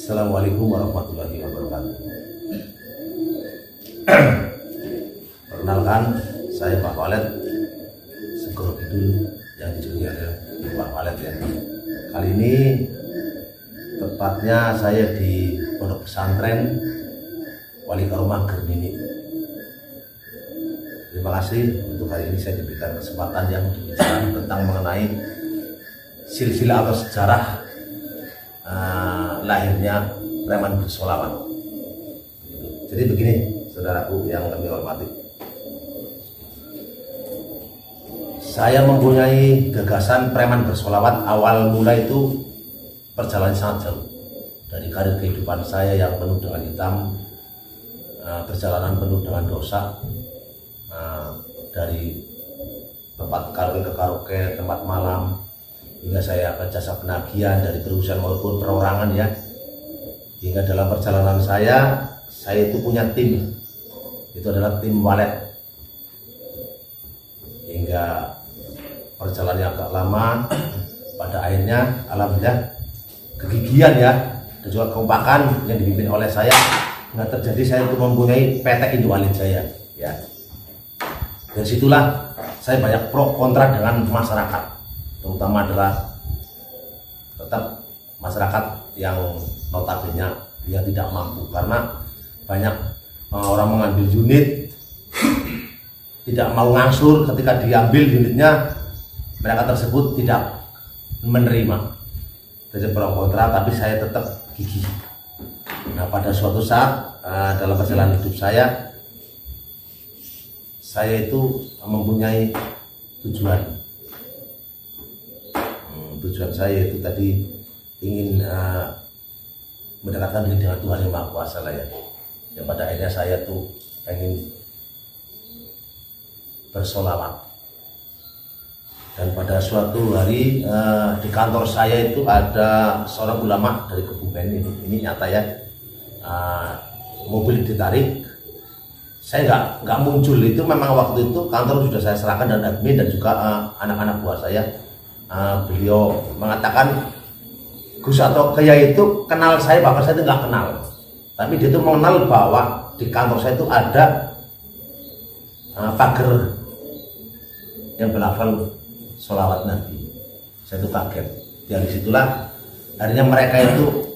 Assalamualaikum warahmatullahi wabarakatuh. Perkenalkan, saya Pak Walet Segoro Kidul yang dijuluki Pak Walet ya. Kali ini tepatnya saya di Pondok Pesantren Wali Karomah Gernini. Terima kasih untuk hari ini saya diberikan kesempatan yang berbicara tentang mengenai silsilah atau sejarah lahirnya preman bersolawat. Jadi begini, saudaraku yang kami hormati, saya mempunyai gagasan preman bersolawat awal mula itu perjalanan sangat jauh dari karir kehidupan saya yang penuh dengan hitam, perjalanan penuh dengan dosa, dari tempat karaoke ke karaoke, tempat malam, hingga saya ke jasa penagihan dari terusan maupun perorangan ya. Hingga dalam perjalanan saya itu punya tim, itu adalah tim Walet. Hingga perjalanannya agak lama, pada akhirnya alhamdulillah kegigihan ya dan juga kekompakan yang dipimpin oleh saya nggak terjadi. Saya itu mempunyai PT Induk Walid saya ya. Dari situlah saya banyak pro kontra dengan masyarakat, terutama adalah tetap masyarakat yang notabene yang tidak mampu, karena banyak orang mengambil unit tidak mau ngangsur. Ketika diambil unitnya, mereka tersebut tidak menerima. Jadi pro kontra, tapi saya tetap gigih. Nah, pada suatu saat dalam perjalanan hidup saya itu mempunyai tujuan. Tujuan saya itu tadi ingin mendekatkan diri dengan Tuhan Yang Maha Kuasa lah ya. Yang pada akhirnya saya tuh pengen bersolawat. Dan pada suatu hari di kantor saya itu ada seorang ulama dari Kebumen, ini nyata ya. Mobil ditarik, saya nggak muncul. Itu memang waktu itu kantor sudah saya serahkan dan admin dan juga anak-anak buah saya. Beliau mengatakan, Gus atau Kiai itu kenal saya, bapak saya itu nggak kenal, tapi dia itu mengenal bahwa di kantor saya itu ada pagar yang berlafal sholawat Nabi. Saya itu kaget. Dari situlah akhirnya mereka itu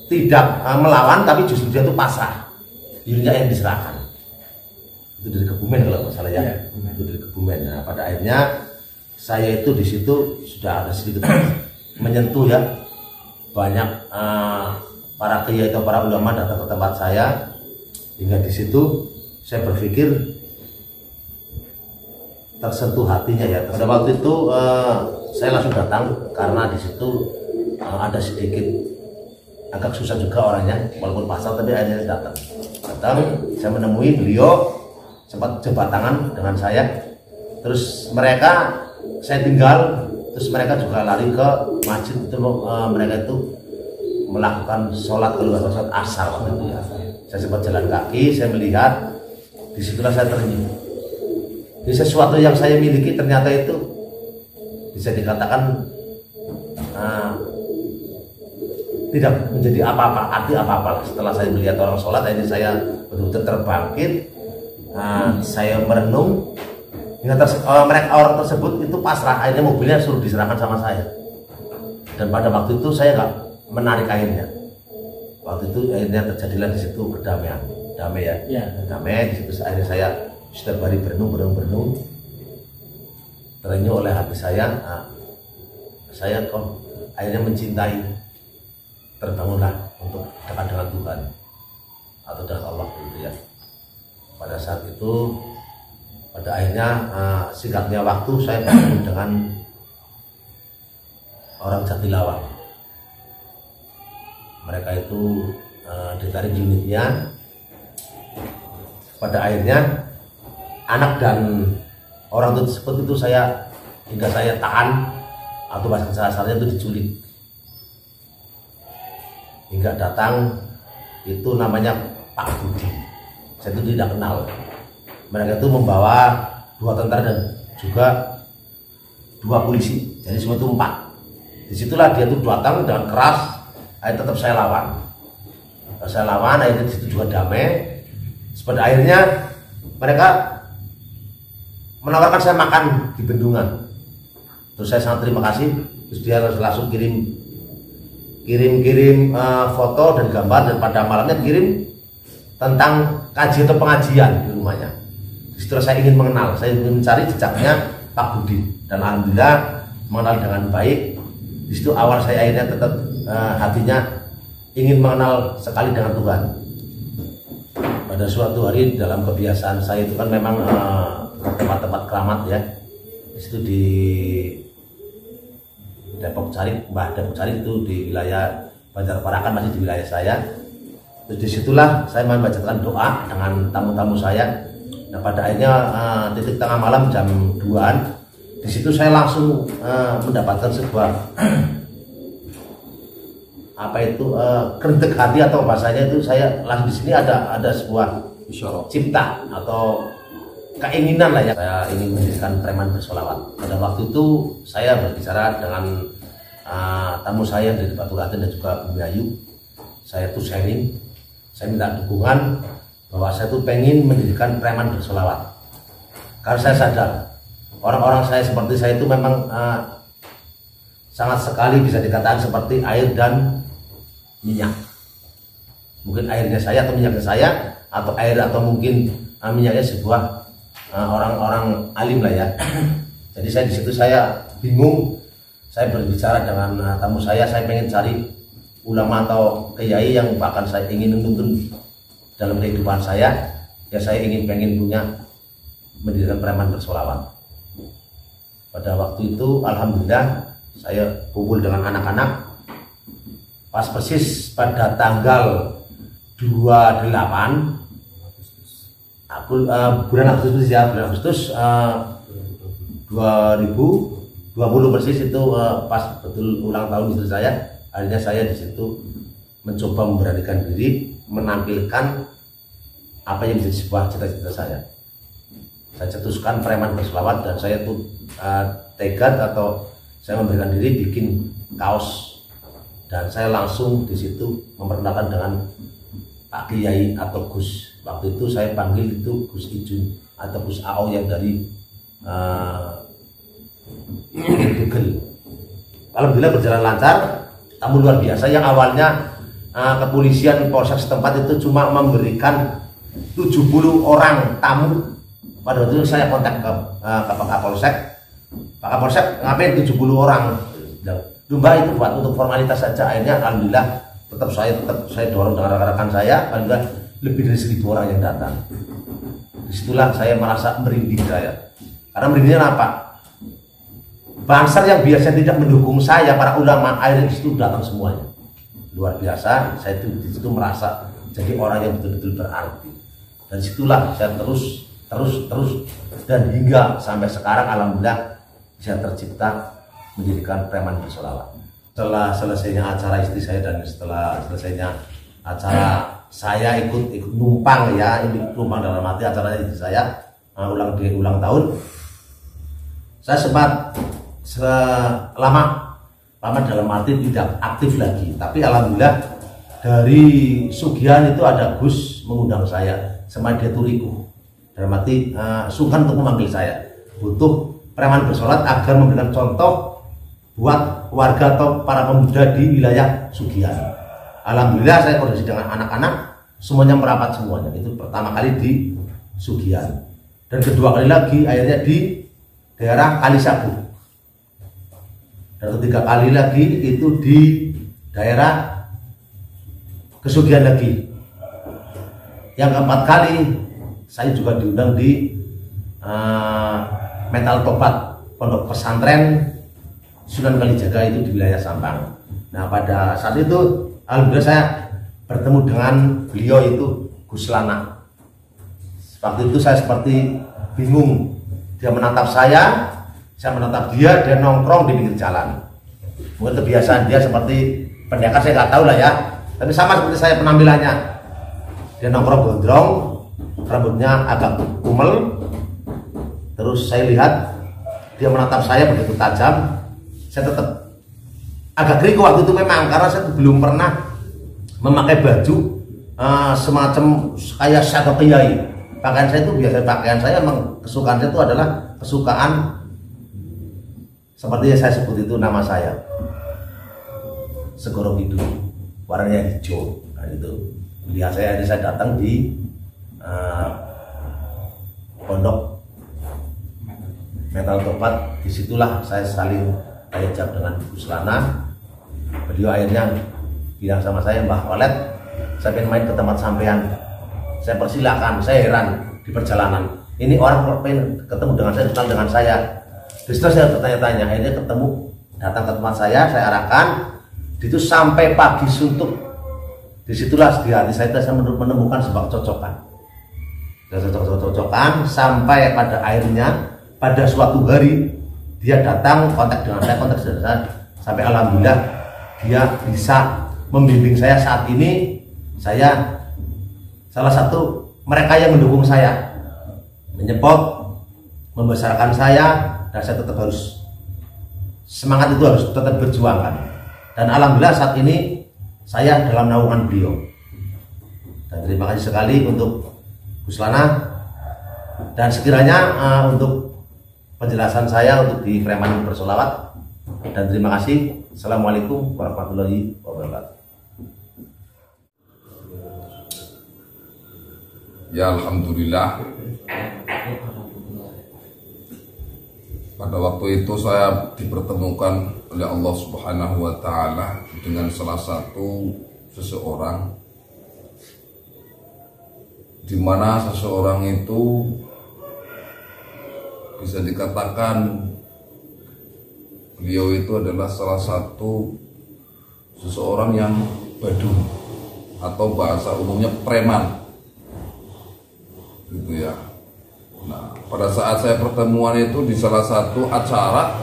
tidak melawan, tapi justru dia itu pasrah, dirinya yang diserahkan. Itu dari Kebumen kalau nggak salah ya. Itu dari Kebumen. Nah, pada akhirnya saya itu di situ sudah ada sedikit menyentuh ya, banyak para kiai atau para ulama datang ke tempat saya. Hingga di situ saya berpikir tersentuh hatinya ya. Pada waktu itu saya langsung datang karena di situ ada sedikit agak susah juga orangnya, walaupun pasal, tapi akhirnya datang. Saya menemui beliau, sempat jabat tangan dengan saya. Terus saya tinggal. Terus mereka juga lari ke masjid itu, mereka itu melakukan sholat, kalau nggak sholat asar waktu itu ya. Saya sempat jalan kaki, saya melihat, disitulah saya ternyuh. Jadi sesuatu yang saya miliki ternyata itu bisa dikatakan tidak menjadi apa-apa, arti apa-apa. Setelah saya melihat orang sholat, ini saya betul-betul terbangkit. Saya merenung. Orang tersebut itu pasrah, akhirnya mobilnya suruh diserahkan sama saya. Dan pada waktu itu saya nggak menarik kainnya. Waktu itu akhirnya terjadilah di situ kedamaian, damai ya. Damai di situ. Akhirnya saya setiap hari berenung, terenyuh oleh hati saya. Saya kok akhirnya mencintai, terbangunlah untuk dekat dengan Tuhan atau dengan Allah gitu ya. Pada saat itu, pada akhirnya singkatnya waktu saya bertemu dengan orang Jatilawang. Mereka itu ditarik unitnya. Pada akhirnya anak dan orang tersebut itu hingga saya tahan, atau bahasa kasarnya itu diculik. Hingga datang itu namanya Pak Budi. Saya itu tidak kenal. Mereka itu membawa 2 tentara dan juga 2 polisi, jadi semua itu 4. Disitulah dia tuh datang dengan keras, tetap saya lawan. Saya lawan, akhirnya di situ juga damai. Pada akhirnya mereka menawarkan saya makan di bendungan. Terus saya sangat terima kasih. Terus dia langsung kirim foto dan gambar, dan pada malamnya kirim tentang kajian atau pengajian di rumahnya. Setelah saya ingin mengenal, saya ingin mencari jejaknya Pak Budi, dan alhamdulillah mengenal dengan baik. Di situ awal saya akhirnya tetap hatinya ingin mengenal sekali dengan Tuhan. Pada suatu hari dalam kebiasaan saya itu kan memang ke tempat-tempat keramat ya. Di situ di Depok Sari, Mbah Depok Sari itu di wilayah Banjarparakan, masih di wilayah saya. Terus disitulah saya membacakan doa dengan tamu-tamu saya. Nah pada akhirnya titik tengah malam jam 2-an, di situ saya langsung mendapatkan sebuah kerentek hati, atau bahasanya itu saya langsung di sini ada sebuah cipta atau keinginan lah ya, saya ingin mendirikan preman bersolawat. Pada waktu itu saya berbicara dengan tamu saya dari Batu Raden dan juga Bu Ayu. Saya tuh sharing, saya minta dukungan bahwa saya tuh pengen mendirikan preman bersolawat. Karena saya sadar orang-orang saya seperti saya itu memang sangat sekali bisa dikatakan seperti air dan minyak. Mungkin airnya saya atau minyaknya saya, atau air atau mungkin minyaknya sebuah orang-orang alim lah ya. Jadi saya di situ saya bingung. Saya berbicara dengan tamu saya pengen cari ulama atau kiai yang bahkan saya ingin menuntun dalam kehidupan saya. Ya saya pengen punya mendirikan preman bersolawat. Pada waktu itu alhamdulillah saya kumpul dengan anak-anak. Pas persis pada tanggal 28 bulan Agustus ya, bulan Agustus 2020 persis itu pas betul ulang tahun istri saya. Akhirnya saya di situ mencoba memberanikan diri menampilkan apa yang menjadi sebuah cita-cita saya. Saya cetuskan preman bersolawat, dan saya tuh tekad atau saya memberikan diri bikin kaos, dan saya langsung di situ memperkenalkan dengan Pak Kiai atau Gus. Waktu itu saya panggil itu Gus Ijun atau Gus Ao yang dari Google. Alhamdulillah berjalan lancar. Tamu luar biasa yang awalnya kepolisian polsek setempat itu cuma memberikan 70 orang tamu. Pada waktu itu saya kontak ke Pak Kapolsek. Pak Kapolsek ngapain 70 orang? Mbak itu buat untuk formalitas saja. Akhirnya alhamdulillah tetap saya dorong dengan rekan-rekan saya. Alhamdulillah lebih dari 1000 orang yang datang. Disitulah saya merasa merinding saya. Karena merindingnya apa? Bangsar yang biasa tidak mendukung saya, para ulama, akhirnya disitu datang semuanya. Luar biasa. Saya disitu merasa jadi orang yang betul-betul berarti. Dan disitulah saya terus dan hingga sampai sekarang alhamdulillah bisa tercipta mendirikan preman bersolawat. Setelah selesainya acara istri saya dan setelah selesainya acara saya ikut numpang ya, ini numpang dalam arti acaranya istri saya ulang tahun. Saya sempat lama dalam arti tidak aktif lagi, tapi alhamdulillah dari Sugihan itu ada Gus mengundang saya sama dia turiku, dalam arti sungkan untuk memanggil saya, butuh preman bersolat agar memberikan contoh buat warga atau para pemuda di wilayah Sugihan. Alhamdulillah saya koordinasi dengan anak-anak, semuanya merapat semuanya. Itu pertama kali di Sugihan, dan kedua kali lagi akhirnya di daerah Kalisabu, dan ketiga kali lagi itu di daerah Kesugihan lagi. Yang keempat kali saya juga diundang di Mental Tobat Pondok Pesantren Sunan Kalijaga itu di wilayah Sampang. Nah pada saat itu alhamdulillah saya bertemu dengan beliau itu Gus Lana. Waktu itu saya seperti bingung, dia menatap saya menatap dia nongkrong di pinggir jalan. Mungkin kebiasaan dia seperti pendekar, saya nggak tahu lah ya, tapi sama seperti saya penampilannya. Dia nongkrong gondrong, rambutnya agak kumel. Terus saya lihat dia menatap saya begitu tajam. Saya tetap agak kriku waktu itu memang, karena saya belum pernah memakai baju semacam kayak syato kiai. Pakaian saya itu biasa, pakaian saya memang kesukaan saya itu adalah kesukaan seperti yang saya sebut itu, nama saya Segoro Kidul, warnanya hijau. Nah, itu biasanya saya datang di pondok Mental Tobat, disitulah saya saling tanya jawab dengan Bu Selana. Beliau akhirnya bilang sama saya, Mbah Walid, saya pengen main ke tempat sampean. Saya persilakan, saya heran di perjalanan. Ini orang pengen ketemu dengan saya, kenal dengan saya. Di situ saya bertanya-tanya, akhirnya ketemu, datang ke tempat saya arahkan. Itu sampai pagi suntuk. Disitulah di hati saya menemukan sebuah cocokan. Cocok-cocokan sampai pada akhirnya pada suatu hari dia datang kontak dengan saya, sampai alhamdulillah dia bisa membimbing saya. Saat ini saya salah satu mereka yang mendukung saya, menyepot, membesarkan saya, dan saya tetap harus semangat, itu harus tetap berjuangkan. Dan alhamdulillah saat ini saya dalam naungan beliau. Dan terima kasih sekali untuk Bu Selana, dan sekiranya untuk penjelasan saya untuk di Preman Bersolawat, dan terima kasih. Assalamualaikum warahmatullahi wabarakatuh. Ya alhamdulillah, pada waktu itu saya dipertemukan oleh Allah Subhanahu wa Ta'ala dengan salah satu seseorang, di mana seseorang itu bisa dikatakan beliau itu adalah salah satu seseorang yang badung, atau bahasa umumnya preman, gitu ya. Nah, pada saat saya pertemuan itu di salah satu acara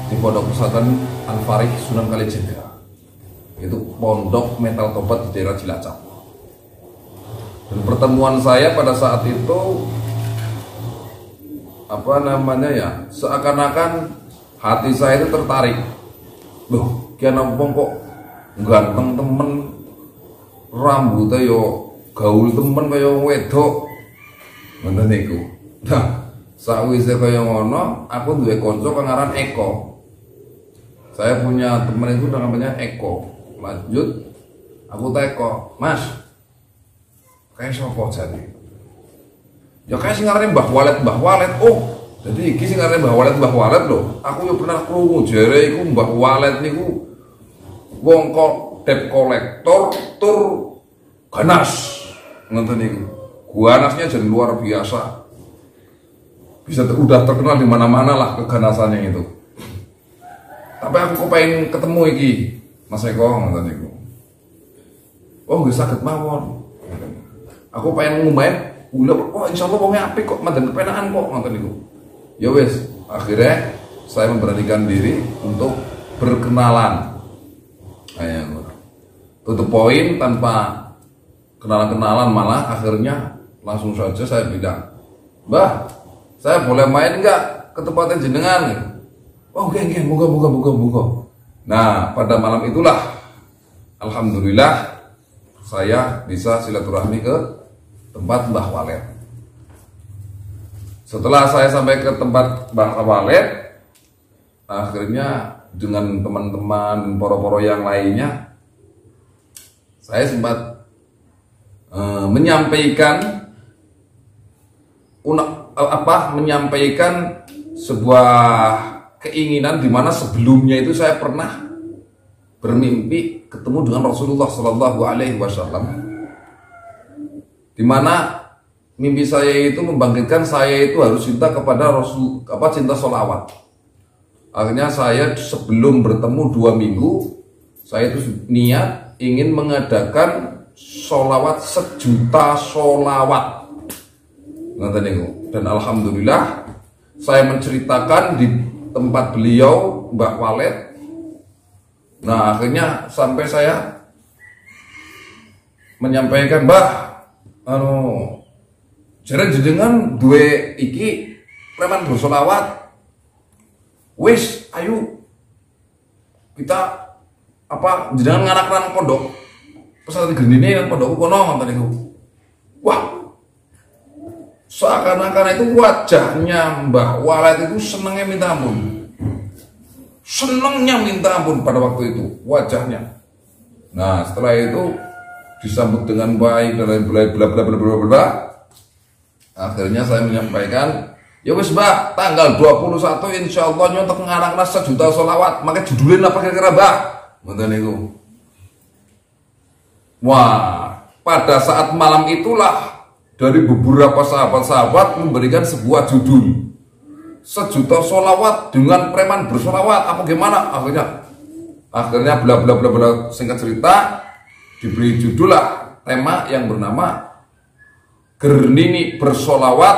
di Pondok Pesantren Al-Farid Sunan Kalijaga, itu Pondok Mental Tobat di daerah Cilacap. Dan pertemuan saya pada saat itu seakan-akan hati saya itu tertarik. Loh, kian apa kok ganteng temen, rambutnya yo gaul temen kaya wedok, ngoten niku. Nah, sakwise kaya ngono, aku duwe kanca kang aran Eko. Saya punya temen itu namanya Eko. Lanjut, aku teko, Mas, kayak sapa jane? Ya kayak sing ngarane Mbah Walid. Oh, jadi iki sing ngarane Mbah Walid lho. Aku yo pernah krungu jere iku Mbah Walid niku wong kok debt kolektor tur ganas. Ngoten niku. Ganasnya jadi luar biasa. Bisa udah terkenal di mana-mana lah keganasannya itu. Tapi aku pengen ketemu iki Mas Eko, ngoten niku. Oh, nggih saged mawon. Aku pengen ngumbahin, oh insyaallah wongnya apik kok, mandan kepenaan kok, ngoten niku. Ya wis, akhirnya saya memberanikan diri untuk berkenalan. Ayo, to the point, tanpa kenalan-kenalan, malah akhirnya langsung saja saya bilang, Mbah, saya boleh main nggak ke tempatnya jenengan? Oh, oke, moga. Nah, pada malam itulah, alhamdulillah, saya bisa silaturahmi ke tempat Mbah Walid. Setelah saya sampai ke tempat Mbah Walid, akhirnya dengan teman-teman poro-poro yang lainnya, saya sempat menyampaikan sebuah keinginan, di mana sebelumnya itu saya pernah bermimpi ketemu dengan Rasulullah Shallallahu Alaihi Wasallam, di mana mimpi saya itu membangkitkan saya itu harus cinta kepada Rasul, cinta sholawat. Akhirnya saya sebelum bertemu 2 minggu, saya itu niat ingin mengadakan sholawat 1 juta sholawat. Dan alhamdulillah saya menceritakan di tempat beliau Mbah Walid. Nah, akhirnya sampai saya menyampaikan, Mbah, jare jenengan duwe iki preman bersolawat. Wis, ayo kita apa jenengan ngarak-ngarak pondok pesantren Gendine yang pondok kono ngoten niku. Wah, seakan-akan itu wajahnya Mbah Walet itu senengnya minta ampun. Senengnya minta ampun pada waktu itu wajahnya. Nah, setelah itu disambut dengan baik dan bla bla bla bla bla bla. Akhirnya saya menyampaikan, ya wis Mbak, tanggal 21 insyaallah nyontek ngarangna 1 juta sholawat. Maka judulnya apa kira-kira Mbak? Ngoten niku. Wah, pada saat malam itulah dari beberapa sahabat-sahabat memberikan sebuah judul 1 juta sholawat dengan preman bersolawat apa gimana. Akhirnya bla bla bla bla, singkat cerita diberi judul lah tema yang bernama Gernini bersolawat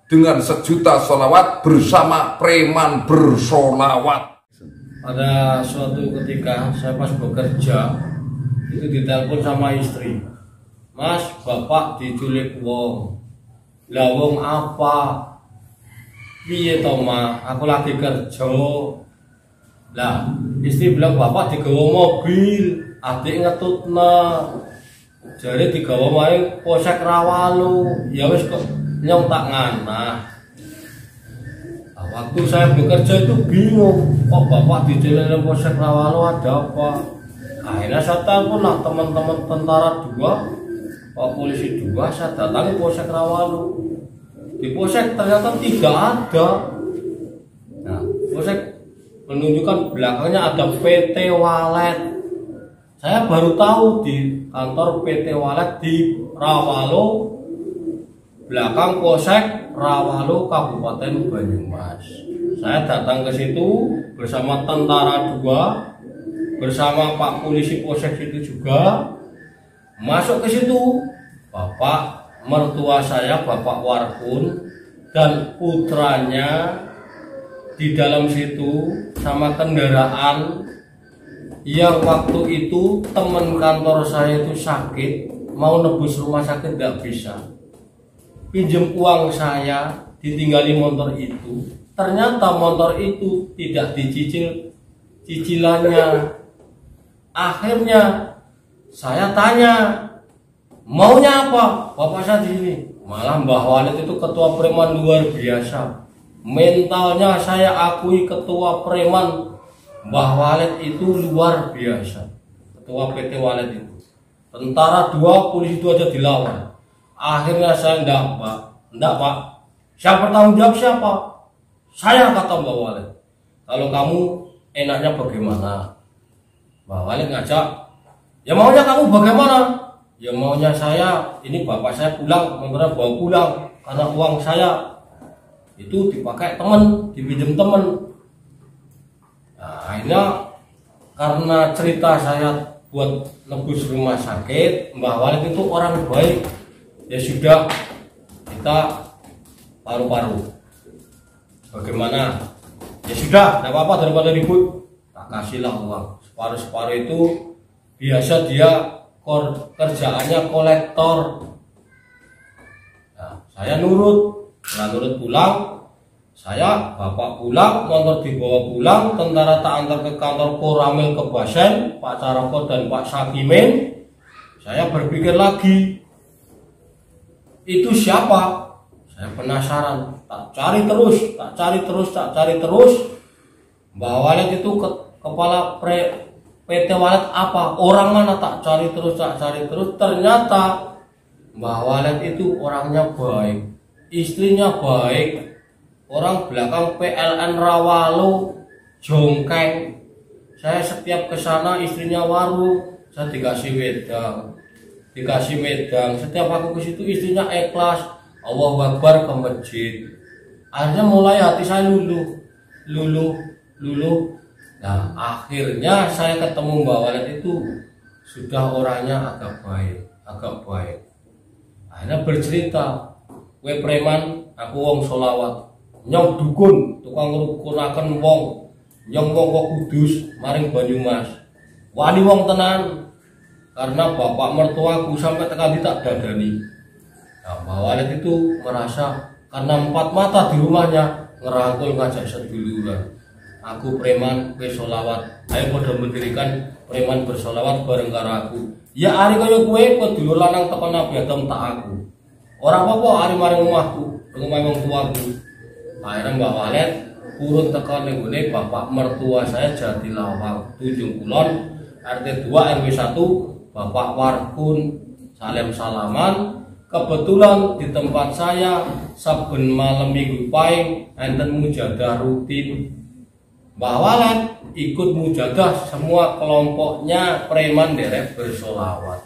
dengan 1 juta sholawat bersama preman bersolawat. Pada suatu ketika saya pas bekerja itu ditelepon sama istri, Mas, bapak diculik wong. Lah wong apa? Piye to, Ma? Aku lagi kerja. Lah, istri bilang bapak digawa mobil, adik ngetutna. Jadi digawa wae Polsek Rawalu. Ya wis kok nyong tak nganah. Nah, waktu saya bekerja itu bingung, kok bapak diculik di Polsek Rawalu, ada apa? Akhirnya saya telepon lah teman-teman tentara 2, Pak polisi 2, saya datangi Polsek Rawalu. Di Polsek ternyata tidak ada. Nah, Polsek menunjukkan belakangnya ada PT Walet. Saya baru tahu di kantor PT Walet di Rawalu, belakang Polsek Rawalu Kabupaten Banyumas. Saya datang ke situ bersama tentara 2, bersama Pak polisi Polsek itu juga. Masuk ke situ, bapak mertua saya, Bapak Warkun, dan putranya di dalam situ sama kendaraan yang waktu itu teman kantor saya itu sakit, mau nebus rumah sakit nggak bisa. Pinjem uang saya, ditinggali motor itu. Ternyata motor itu tidak dicicil cicilannya. Akhirnya saya tanya, maunya apa? Bapak saya di sini. Malah Mbah Walet itu ketua preman luar biasa. Mentalnya saya akui ketua preman Mbah Walet itu luar biasa. Ketua PT Walet itu. Tentara 2, polisi 2 aja dilawan. Akhirnya saya enggak Pak. Siapa bertanggung jawab siapa? Saya, kata Mbah Walet. Kalau kamu enaknya bagaimana? Mbah Walet ngajak, ya maunya kamu bagaimana? Ya maunya saya, ini bapak saya pulang, motornya bawa pulang, karena uang saya itu dipakai temen, dipinjam temen. Nah, akhirnya karena cerita saya buat nebus rumah sakit, Mbah Walet itu orang baik. Ya sudah, kita paru-paru. Bagaimana? Ya sudah, tidak apa-apa daripada ribut. Tak kasihlah uang. Separuh-separuh itu biasa dia kerjaannya kolektor. Nah, saya nurut. Nah, nurut pulang. Saya, bapak pulang, motor dibawa pulang, tentara tak antar ke kantor Koramil ke Basen, Pak Caroko dan Pak Sakimin. Saya berpikir lagi, itu siapa? Saya penasaran, tak cari terus. Mbah Walet itu kepala PT Walet apa? Orang mana? Tak cari terus. Ternyata Mbah Walet itu orangnya baik, istrinya baik. Orang belakang PLN Rawalu jongkeng. Saya setiap kesana istrinya warung, saya dikasih wedang. Setiap aku ke situ istrinya ikhlas. Allahu Akbar ke masjid. Akhirnya mulai hati saya luluh. Nah, akhirnya saya ketemu Mbah Walet itu sudah orangnya agak baik. Akhirnya bercerita, "We preman, aku wong solawat. Nyong dukun, tukang rukunaken wong. Nyong wong Kudus, maring Banyumas. Wani wong tenan. Karena bapak mertuaku sampai tekan tak dadani." Nah, Mbah Walet itu merasa karena 4 mata di rumahnya ngerangkul ngajak seduluran. aku preman kowe solawat. Ayo padha mendirikan preman bersolawat bareng karo aku. Ya ari kaya kowe dulur lanang teko Nabi Adam tak aku. Ora apa-apa ari maring omahku, rumah wong tuaku. Akhirnya Mbak Walet turun teko ning gone bapak mertua saya Jatilawang, Tunjung Kulon, RT 2 RW 1, Bapak Warkun Salam salaman. Kebetulan di tempat saya saben malam minggu paing enten mujadah rutin. Mbah Walet ikut mujadah semua kelompoknya preman derek bersolawat.